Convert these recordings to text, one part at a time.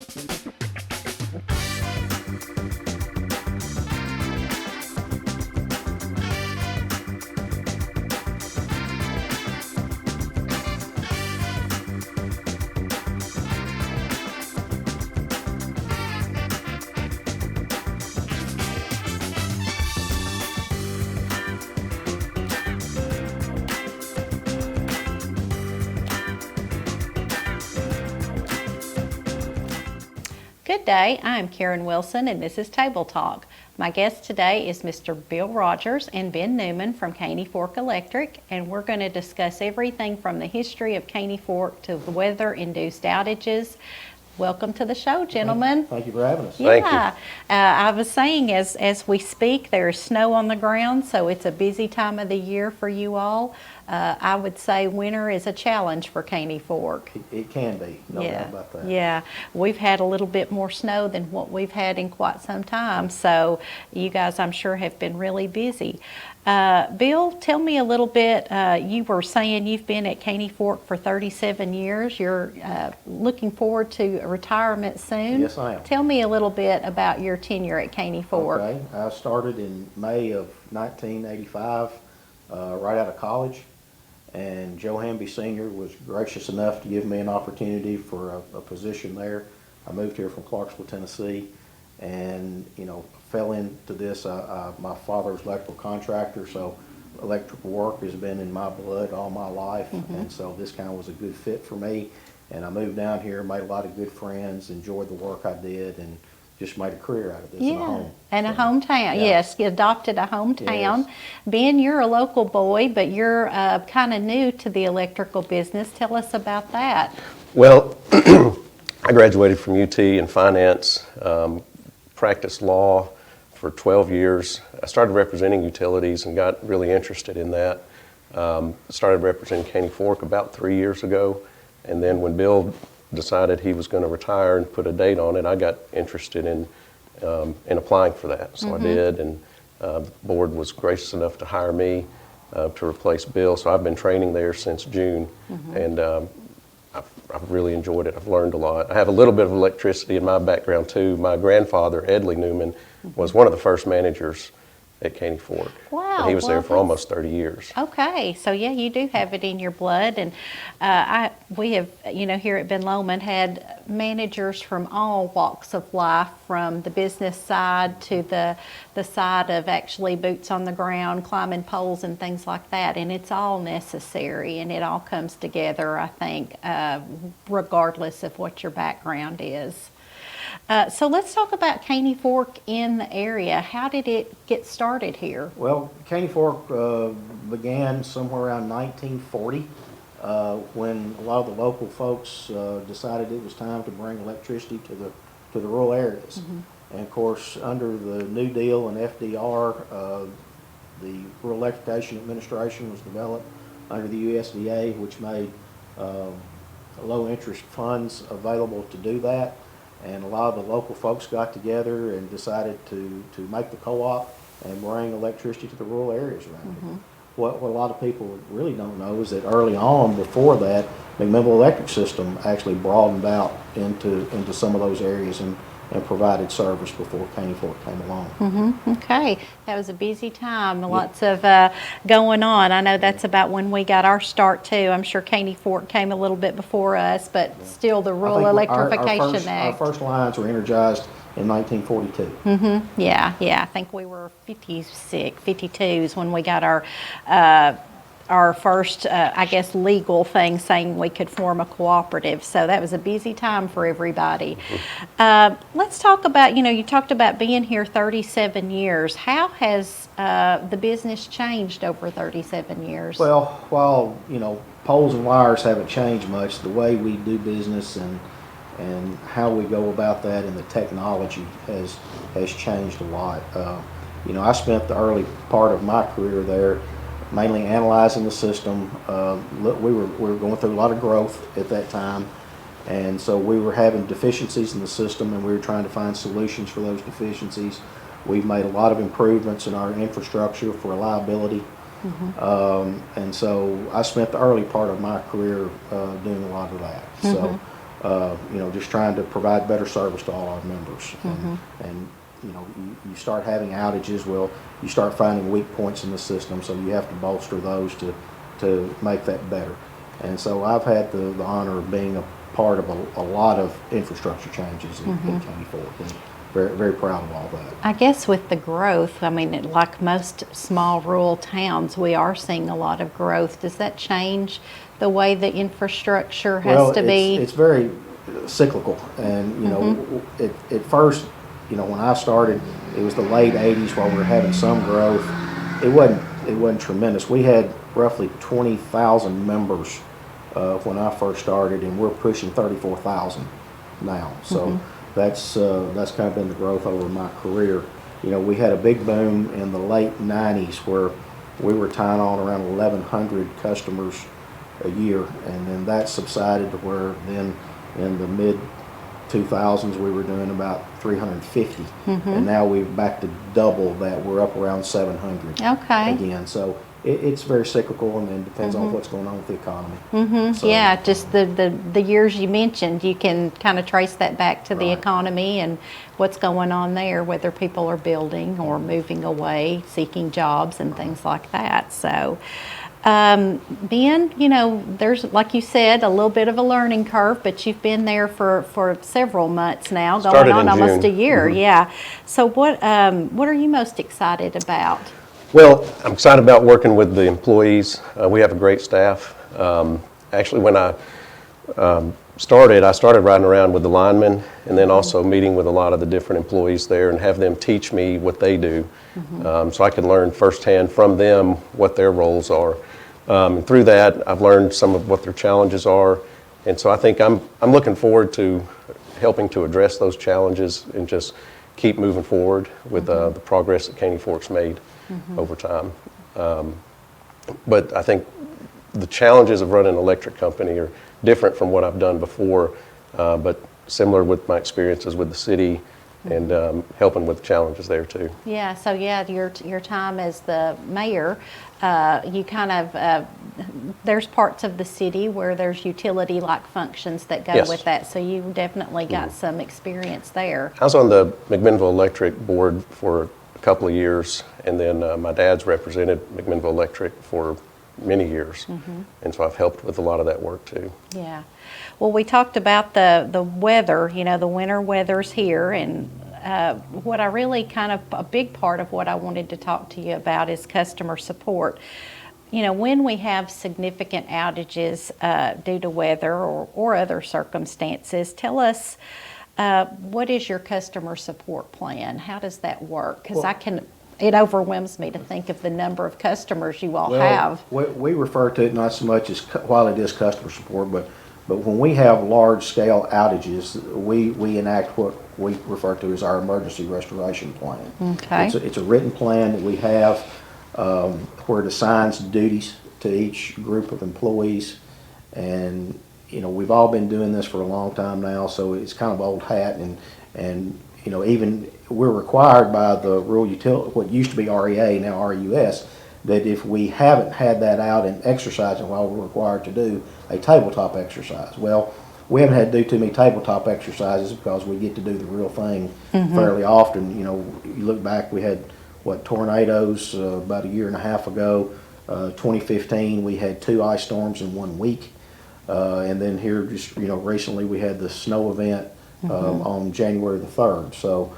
Good day, I'm Karen Wilson and this is Table Talk. My guest today is Mr. Bill Rogers Ben Newman from Caney Fork Electric, and we're going to discuss everything from the history of Caney Fork to the weather-induced outages. Welcome to the show, gentlemen. Thank you for having us. Yeah. Thank you. I was saying as we speak, there's snow on the ground, so it's a busy time of the year for you all. I would say winter is a challenge for Caney Fork. It can be, no doubt about that. Yeah, we've had a little bit more snow than what we've had in quite some time, so you guys, I'm sure, have been really busy. Bill, tell me a little bit, you were saying you've been at Caney Fork for 37 years. You're looking forward to retirement soon. Yes, I am. Tell me a little bit about your tenure at Caney Fork. Okay, I started in May of 1985, right out of college, and Joe Hamby Sr. was gracious enough to give me an opportunity for a position there. I moved here from Clarksville, Tennessee, and fell into this. My father's electrical contractor, so electrical work has been in my blood all my life, and so this kind of was a good fit for me. And I moved down here, made a lot of good friends, enjoyed the work I did, and just made a career out of this in a home. And a hometown. Yeah. Yes, you adopted a hometown. Yes. Ben, you're a local boy, but you're kind of new to the electrical business. Tell us about that. Well, I graduated from UT in finance, practiced law for 12 years. I started representing utilities and got really interested in that. Started representing Caney Fork about 3 years ago, and then when Bill decided he was going to retire and put a date on it, I got interested in applying for that. So I did, and the board was gracious enough to hire me to replace Bill. So I've been training there since June, and I've really enjoyed it. I've learned a lot. I have a little bit of electricity in my background too. My grandfather, Edley Newman, was one of the first managers at Caney Fork. Wow. And he was there for almost 30 years. Okay, so yeah, you do have it in your blood, and we have, here at Ben Lomond had managers from all walks of life, from the business side to the side of actually boots on the ground, climbing poles and things like that, and it's all necessary, and it all comes together, I think, regardless of what your background is. So let's talk about Caney Fork in the area. How did it get started here? Well, Caney Fork began somewhere around 1940 when a lot of the local folks decided it was time to bring electricity to the rural areas. And of course, under the New Deal and FDR, the Rural Electrification Administration was developed under the USDA, which made low interest funds available to do that. And a lot of the local folks got together and decided to make the co-op and bring electricity to the rural areas around it. What a lot of people really don't know is that early on, before that, McMinnville Electric System actually broadened out into some of those areas and provided service before Caney Fork came along. Okay, that was a busy time, lots of going on. I know that's about when we got our start too. I'm sure Caney Fork came a little bit before us, but still the Rural Electrification Act. Our first lines were energized in 1942. Yeah, I think we were 56, 52s when we got our first, I guess, legal thing saying we could form a cooperative. So that was a busy time for everybody. Let's talk about, you talked about being here 37 years. How has the business changed over 37 years? Well, while, poles and wires haven't changed much, the way we do business and how we go about that and the technology has changed a lot. I spent the early part of my career there mainly analyzing the system. We were going through a lot of growth at that time, and so we were having deficiencies in the system, and we were trying to find solutions for those deficiencies. We've made a lot of improvements in our infrastructure for reliability, and so I spent the early part of my career doing a lot of that. So just trying to provide better service to all our members. And you start having outages, well, you start finding weak points in the system, so you have to bolster those to make that better. And so I've had the honor of being a part of a lot of infrastructure changes in Caney Fork, and very, very proud of all that. I guess with the growth, I mean, like most small rural towns, we are seeing a lot of growth. Does that change the way the infrastructure has to be? It's very cyclical, and at first, when I started, it was the late '80s while we were having some growth. It wasn't tremendous. We had roughly 20,000 members when I first started, and we're pushing 34,000 now. So that's kind of been the growth over my career. We had a big boom in the late '90s where we were tying on around 1,100 customers a year, and then that subsided to where then in the mid 2000s we were doing about 350, and now we're back to double that. We're up around 700 again. So it's very cyclical, and then depends on what's going on with the economy. So, yeah, just the years you mentioned, you can kind of trace that back to the economy and what's going on there, whether people are building or moving away, seeking jobs and things like that. So Ben, there's, like you said, a little bit of a learning curve, but you've been there for several months now, going on almost a year. Yeah. So what are you most excited about? Well, I'm excited about working with the employees. We have a great staff. Actually, when I started riding around with the linemen, and then also meeting with a lot of the different employees there and have them teach me what they do, so I can learn firsthand from them what their roles are. And through that, I've learned some of what their challenges are, and so I think I'm looking forward to helping to address those challenges and just keep moving forward with the progress that Caney Fork's made over time. But I think the challenges of running an electric company are different from what I've done before, but similar with my experiences with the city and helping with the challenges there too. Yeah, so your time as the mayor, you kind of, there's parts of the city where there's utility-like functions that go with that, so you definitely got some experience there. I was on the McMinnville Electric board for a couple of years, and then my dad's represented McMinnville Electric for many years, and so I've helped with a lot of that work too. Yeah. Well, we talked about the weather, the winter weather's here, and what I really a big part of what I wanted to talk to you about is customer support. When we have significant outages due to weather or other circumstances, tell us what is your customer support plan? How does that work? Because it overwhelms me to think of the number of customers you all have. We refer to it not so much as while it is customer support, but when we have large-scale outages, we enact what we refer to as our emergency restoration plan. Okay. It's a written plan that we have where it assigns duties to each group of employees, and we've all been doing this for a long time now, so it's kind of old hat, and even we're required by the rural utility, what used to be REA, now RUS, that if we haven't had that out and exercising while we're required to do a tabletop exercise. Well, we haven't had to do too many tabletop exercises because we get to do the real thing fairly often. You look back, we had, tornadoes about a year and a half ago. 2015, we had 2 ice storms in 1 week. And then here just, recently we had the snow event on January the 3rd. So,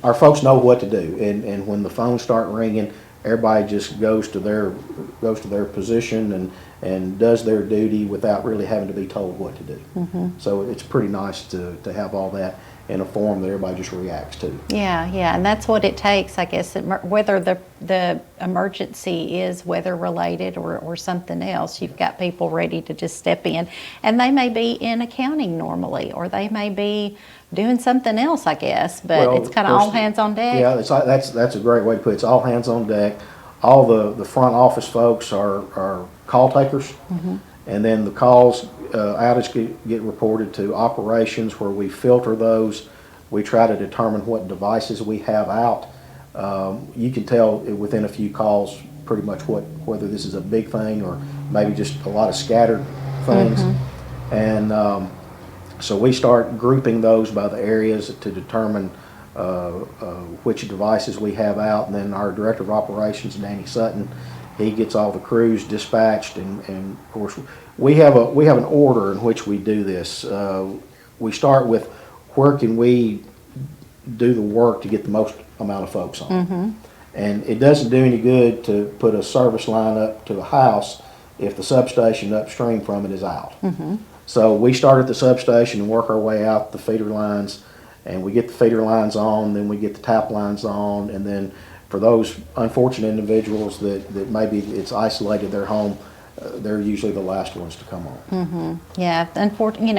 our folks know what to do, and when the phones start ringing, everybody just goes to their position and does their duty without really having to be told what to do. So it's pretty nice to have all that in a form that everybody just reacts to. Yeah, and that's what it takes, I guess, whether the emergency is weather related or something else. You've got people ready to just step in, and they may be in accounting normally, or they may be doing something else, I guess, but it's kind of all hands on deck. Yeah, that's a great way to put it. It's all hands on deck. All the front office folks are call takers, and then the calls outage get reported to operations, where we filter those. We try to determine what devices we have out. You can tell within a few calls pretty much whether this is a big thing or maybe just a lot of scattered things. And so we start grouping those by the areas to determine which devices we have out, and then our Director of Operations, Danny Sutton, he gets all the crews dispatched, and of course we have an order in which we do this. We start with where can we do the work to get the most amount of folks on. And it doesn't do any good to put a service line up to the house if the substation upstream from it is out. So we start at the substation and work our way out the feeder lines, and we get the feeder lines on, then we get the tap lines on, and then for those unfortunate individuals that maybe it's isolated their home, they're usually the last ones to come on. Yeah,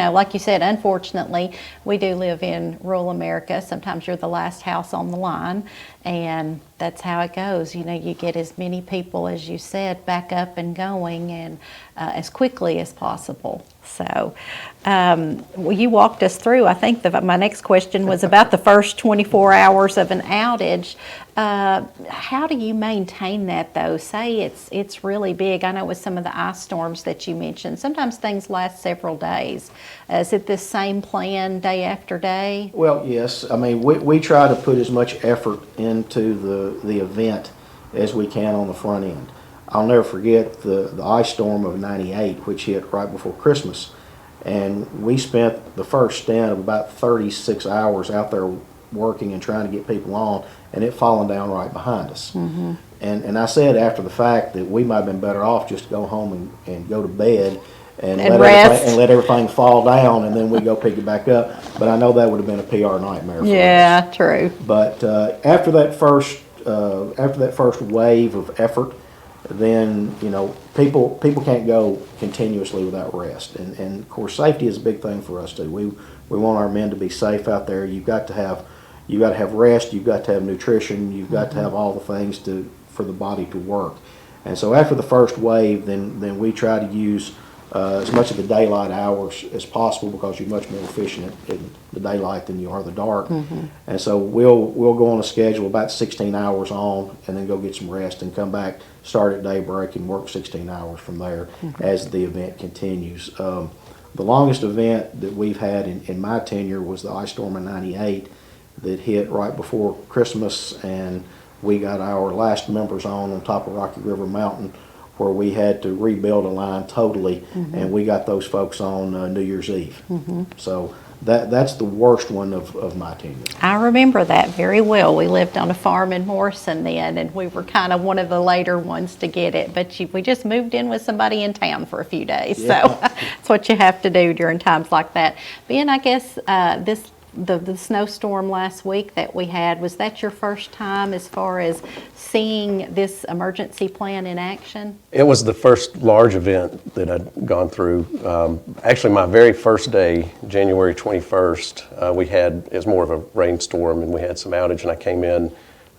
like you said, unfortunately, we do live in rural America. Sometimes you're the last house on the line, and that's how it goes. You get as many people, as you said, back up and going, and as quickly as possible. So, you walked us through. I think my next question was about the first 24 hours of an outage. How do you maintain that, though? Say it's really big. I know with some of the ice storms that you mentioned, sometimes things last several days. Is it the same plan day after day? Well, yes. I mean, we try to put as much effort into the event as we can on the front end. I'll never forget the ice storm of '98, which hit right before Christmas. And we spent the first stint of about 36 hours out there working and trying to get people on, and it falling down right behind us. And I said after the fact that we might have been better off just to go home and go to bed and let everything fall down, and then we go pick it back up. But I know that would have been a PR nightmare for us. Yeah, true. But after that first wave of effort, then people can't go continuously without rest, and of course safety is a big thing for us too. We want our men to be safe out there. You've got to have rest. You've got to have nutrition. You've got to have all the things for the body to work. And so after the first wave, then we try to use as much of the daylight hours as possible, because you're much more efficient in the daylight than you are the dark. And so we'll go on a schedule about 16 hours on, and then go get some rest and come back, start at daybreak, and work 16 hours from there as the event continues. The longest event that we've had in my tenure was the ice storm of '98 that hit right before Christmas, and we got our last members on top of Rocky River Mountain, where we had to rebuild a line totally, and we got those folks on New Year's Eve. So that's the worst one of my tenure. I remember that very well. We lived on a farm in Morrison then, and we were kind of one of the later ones to get it, but we just moved in with somebody in town for a few days. Yeah. So that's what you have to do during times like that. Ben, I guess the snowstorm last week that we had, was that your first time as far as seeing this emergency plan in action? It was the first large event that I'd gone through. Actually, my very first day, January 21st, it was more of a rainstorm, and we had some outage, and I came in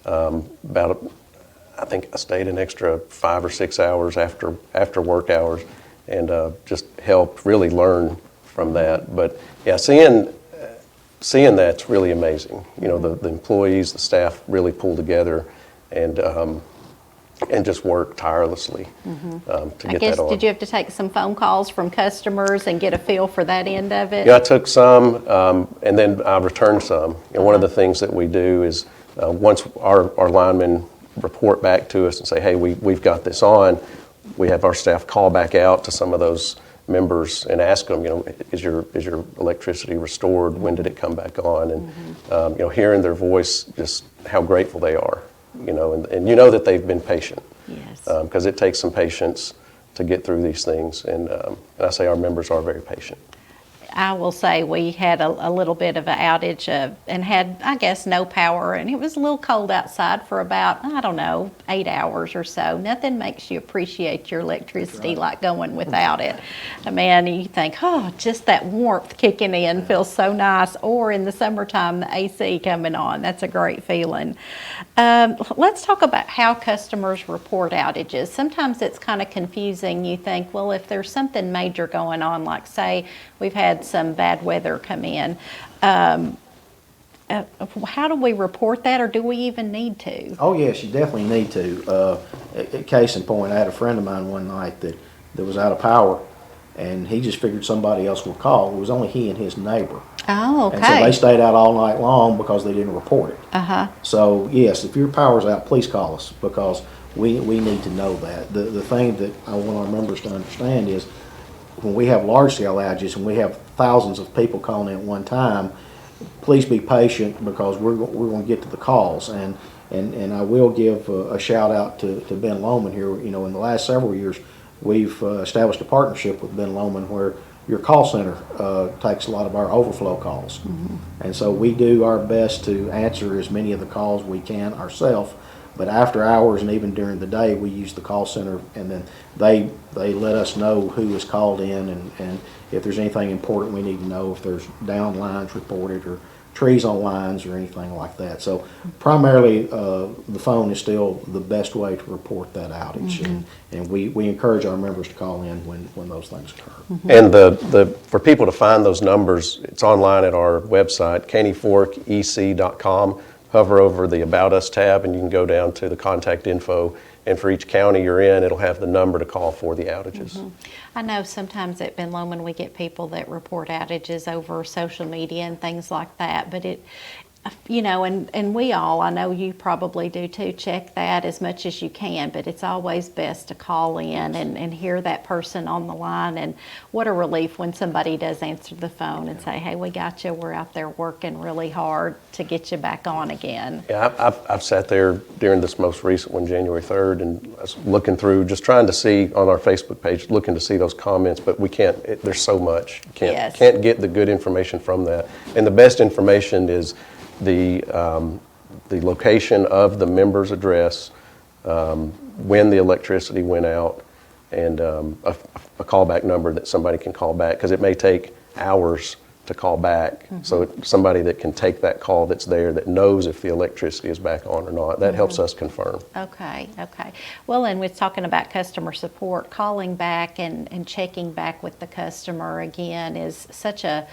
I think I stayed an extra 5 or 6 hours after work hours, and just helped really learn from that. But yeah, seeing that's really amazing. The employees, the staff really pull together and just work tirelessly to get that on. Did you have to take some phone calls from customers and get a feel for that end of it? Yeah, I took some, and then I returned some. One of the things that we do is once our linemen report back to us and say, hey, we've got this on, we have our staff call back out to some of those members and ask them, is your electricity restored? When did it come back on? And hearing their voice, just how grateful they are, and that they've been patient. Yes. Because it takes some patience to get through these things, and I say our members are very patient. I will say we had a little bit of an outage and had, I guess, no power, and it was a little cold outside for about, 8 hours or so. Nothing makes you appreciate your electricity like going without it. Man, you think, just that warmth kicking in feels so nice, or in the summertime, the AC coming on. That's a great feeling. Let's talk about how customers report outages. Sometimes it's kind of confusing. You think, well, if there's something major going on, like say we've had some bad weather come in, how do we report that, or do we even need to? Oh yes, you definitely need to. Case in point, I had a friend of mine one night that was out of power, and he just figured somebody else would call. It was only he and his neighbor. Oh, And so they okay. stayed out all night long because they didn't report it. Uh-huh. So yes, if your power's out, please call us, because we need to know that. The thing that I want our members to understand is when we have large scale outages and we have thousands of people calling in at one time, please be patient, because we're going to get to the calls. And I will give a shout out to Ben Lohman here. You know, in the last several years, we've established a partnership with Ben Lohman where your call center takes a lot of our overflow calls. Mm-hmm. And so we do our best to answer as many of the calls we can ourselves. But after hours and even during the day, we use the call center, and then they let us know who is called in, and if there's anything important we need to know, if there's down lines reported or trees on lines or anything like that. So primarily the phone is still the best way to report that outage. Mm-hmm. and we encourage our members to call in when those things occur. Mm-hmm. And for people to find those numbers, it's online at our website, caneyforkec.com. Hover over the About Us tab and you can go down to the contact info, and for each county you're in, it'll have the number to call for the outages. Mm-hmm. I know sometimes at Ben Lomond we get people that report outages over social media and things like that, but it, you know, and we all, I know you probably do too, check that as much as you can, but it's always best to call in and hear that person on the line. And what a relief when somebody does answer the phone and say, hey, we got you, we're out there working really hard to get you back on again. Yeah, I've sat there during this most recent one, January 3rd, and I was looking through, just trying to see on our Facebook page, looking to see those comments, but we can't, there's so much. Yes. Can't get the good information from that. And the best information is the location of the member's address, when the electricity went out, and a callback number that somebody can call back, because it may take hours to call back. Mm-hmm. So somebody that can take that call that's there, that knows if the electricity is back on or not, that mm-hmm. helps us confirm. Okay. Well, and with talking about customer support, calling back and checking back with the customer again is such a,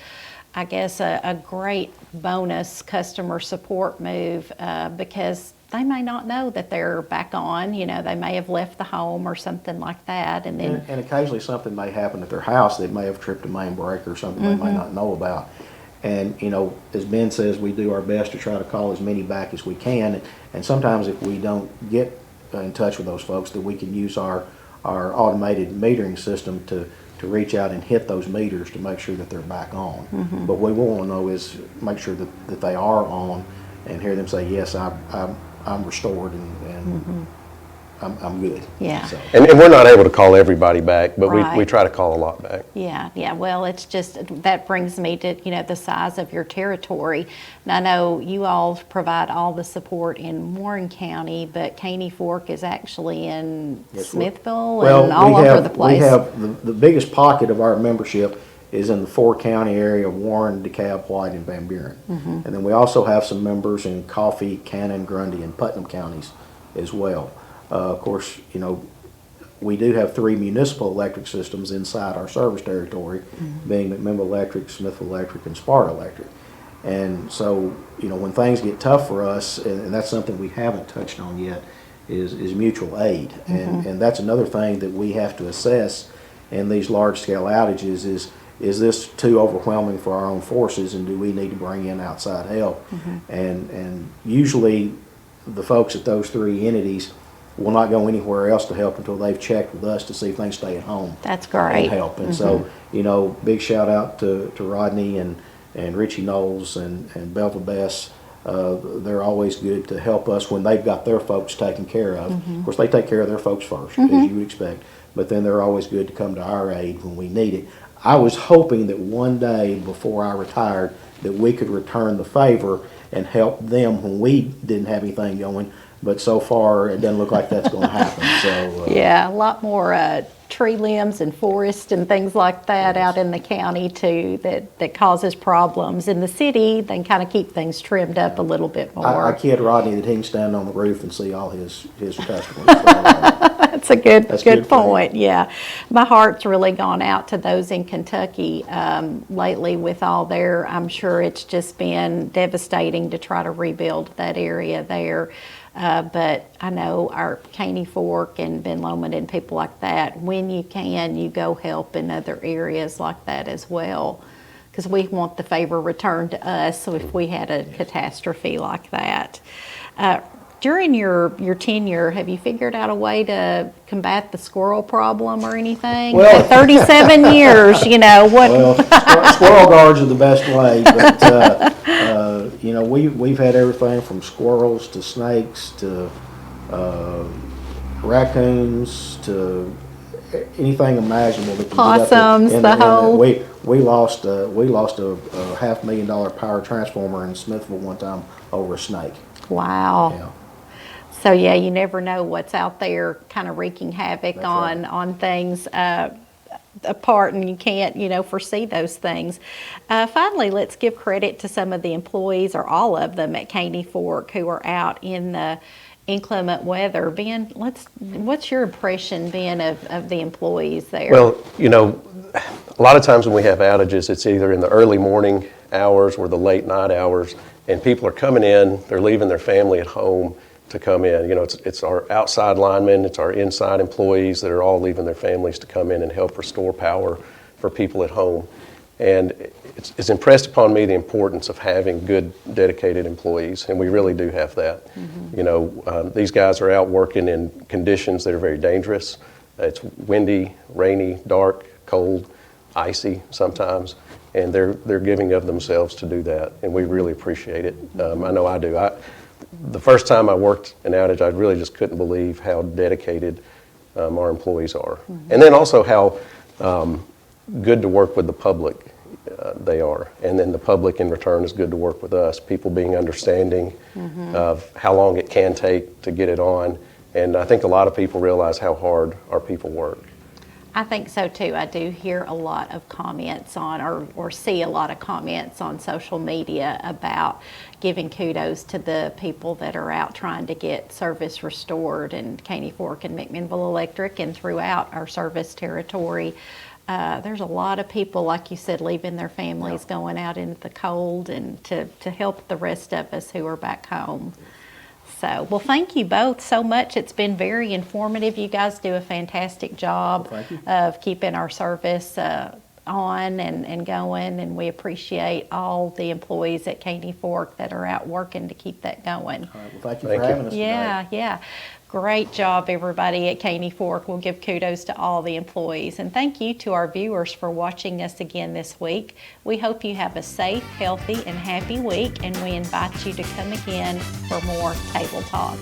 I guess, a great bonus customer support move because they may not know that they're back on. You know, they may have left the home or something like that. And then and occasionally something may happen at their house. They may have tripped a main breaker or something mm-hmm. they may not know about. And, you know, as Ben says, we do our best to try to call as many back as we can. And sometimes if we don't get in touch with those folks, that we can use our automated metering system to reach out and hit those meters to make sure that they're back on. Mm-hmm. But what we want to know is make sure that they are on, and hear them say, yes, I'm restored and mm-hmm. I'm good. Yeah. So. And we're not able to call everybody back, but right. we try to call a lot back. Yeah. Well, it's just, that brings me to, you know, the size of your territory. And I know you all provide all the support in Warren County, but Caney Fork is actually in Smithville and all over the place. We have the biggest pocket of our membership is in the 4-county area of Warren, DeKalb, White, and Van Buren. Mm-hmm. And then we also have some members in Coffee, Cannon, Grundy, and Putnam counties as well. Of course, you know, we do have 3 municipal electric systems inside our service territory, mm-hmm. being McMinnville Electric, Smithville Electric, and Sparta Electric. And so, you know, when things get tough for us, and that's something we haven't touched on yet, is mutual aid. Mm-hmm. And that's another thing that we have to assess in these large-scale outages is this too overwhelming for our own forces, and do we need to bring in outside help? Mm-hmm. And usually the folks at those 3 entities will not go anywhere else to help until they've checked with us to see if they can stay at home. That's great. And help. And mm-hmm. so, you know, big shout out to Rodney and Richie Knowles and Belva Bess. They're always good to help us when they've got their folks taken care of. Mm-hmm. Of course, they take care of their folks first, mm-hmm. as you would expect, but then they're always good to come to our aid when we need it. I was hoping that one day before I retired that we could return the favor and help them when we didn't have anything going. But so far, it doesn't look like that's going to happen. So yeah, a lot more tree limbs and forest and things like that yes. out in the county too that causes problems. In the city, they can kind of keep things trimmed up a little bit more. I kid Rodney that he can stand on the roof and see all his customers. That's a good point. Yeah, my heart's really gone out to those in Kentucky lately with all their. I'm sure it's just been devastating to try to rebuild that area there. But I know our Caney Fork and Ben Lomond and people like that, when you can, you go help in other areas like that as well. Because we want the favor returned to us, so if we had a catastrophe like that. During your tenure, have you figured out a way to combat the squirrel problem or anything? Well- 37 years, what? Well, squirrel guards are the best way, but, we've had everything from squirrels to snakes to raccoons to anything imaginable that can get up Possums, in the whole- We lost a $500,000 power transformer in Smithville one time over a snake. Wow. Yeah. So yeah, you never know what's out there kind of wreaking havoc That's on right. on things apart, and you can't foresee those things. Finally, let's give credit to some of the employees, or all of them, at Caney Fork who are out in the inclement weather. Ben, what's your impression, Ben, of the employees there? Well, a lot of times when we have outages, it's either in the early morning hours or the late night hours, and people are coming in, they're leaving their family at home to come in. It's our outside linemen, it's our inside employees that are all leaving their families to come in and help restore power for people at home. And it's impressed upon me the importance of having good, dedicated employees, and we really do have that. These guys are out working in conditions that are very dangerous. It's windy, rainy, dark, cold, icy sometimes, and they're giving of themselves to do that, and we really appreciate it. I know I do. The first time I worked an outage, I really just couldn't believe how dedicated our employees are. And then also how good to work with the public they are. And then the public in return is good to work with us, people being understanding of how long it can take to get it on. And I think a lot of people realize how hard our people work. I think so too. I do hear a lot of comments on, or see a lot of comments on social media about giving kudos to the people that are out trying to get service restored in Caney Fork and McMinnville Electric and throughout our service territory. There's a lot of people, like you said, leaving their families, going out into the cold, and to help the rest of us who are back home. So, well, thank you both so much. It's been very informative. You guys do a fantastic job of keeping our service on and going, and we appreciate all the employees at Caney Fork that are out working to keep that going. All right, well, thank you for having us today. Yeah. Great job, everybody at Caney Fork. We'll give kudos to all the employees. And thank you to our viewers for watching us again this week. We hope you have a safe, healthy, and happy week, and we invite you to come again for more Table Talk.